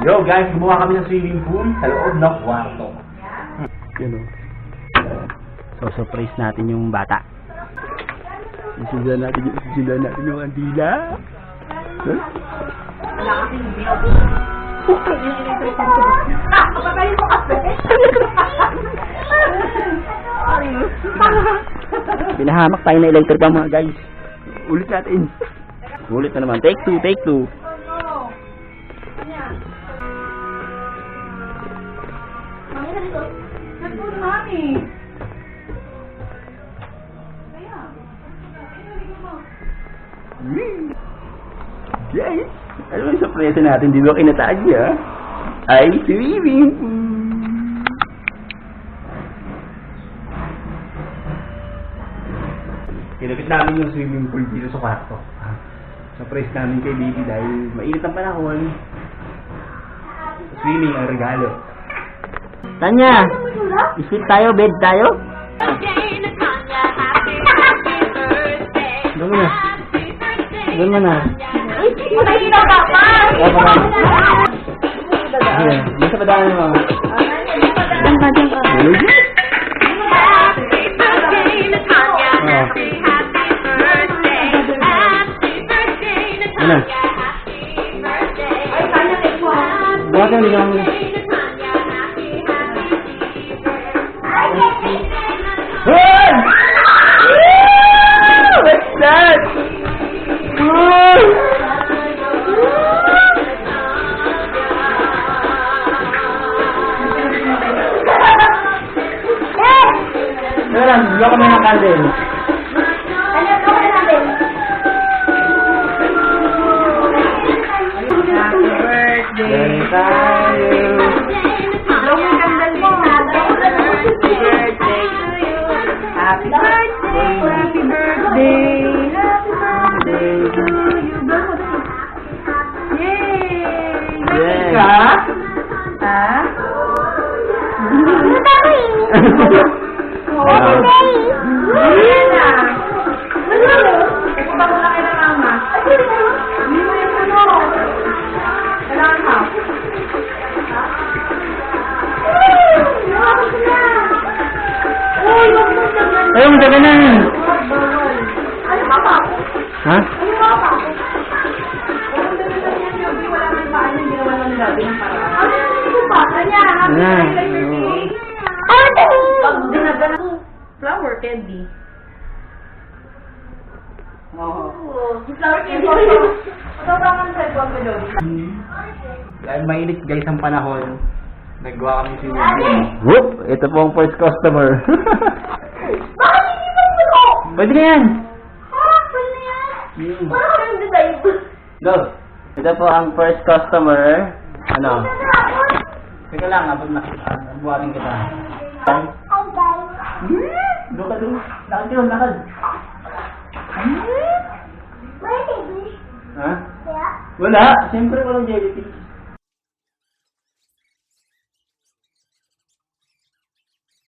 Yo guys, gumawa kami ng swimming pool sa loob ng kwarto. Yun o. So, surprise natin yung bata. Isindan natin yung andila. Huh? Wala kasing bilog. Okay, yung electric ko. Kapatayin mo kasi. Pinahamak tayo na electric pa mga guys. Ulit natin. Ulit na naman. Take two, take two. Mami na dito. Nagpuno mami. Guys, ano yung surprise natin? Di ba kinatagi ha? Ay, swimming pool. Kinapit namin yung swimming pool dito sa kwarto. Surprise namin kay baby dahil mainit ang panahon. Swimming ang regalo. Tanya, isip tayo, bed tayo? Doon mo na. Doon mo na. Mahina ka pa! Basta pa daan mo. Diyan ka, diyan ka. Ano? Bakit hindi ka mo? Hey! What's that? Meron, blow kami ng candle. Ano ka na natin? Happy birthday tayo. Blow mo yung candle mo. Happy birthday to you. Happy birthday. Happy birthday. Happy birthday to you. Blow mo dito. Yay! Birthday ka? Ha? Ano tayo Ayan na. Pupunta mo na kayo ng mama. Hindi mo yung ano. Kailangan ka. Uy, wag mo na. Ay, magdaga na. Bawal. Ano ka pa? Ha? Ano ka pa? Huwag mo na yan yung wala nang paano yung ginawa ng labi ng paraan. Ano yung pa? Kanya, happy birthday. Pag dinagana flower candy. Flower candy. Ito ba ang cellphone ko doon? Dahil mainit guys ang panahon, naggawa kami swimming pool. Whoop! Ito po ang first customer. Bakit hindi ba ito? Pwede na yan. Ha? Pwede na yan? Parang ang design ko. Go. Ito po ang first customer. Ano? Teka lang, buhatin kita. Doon ka doon. Lakad ka doon, lakad. Ha? Wala. Siyempre walang jellyfish.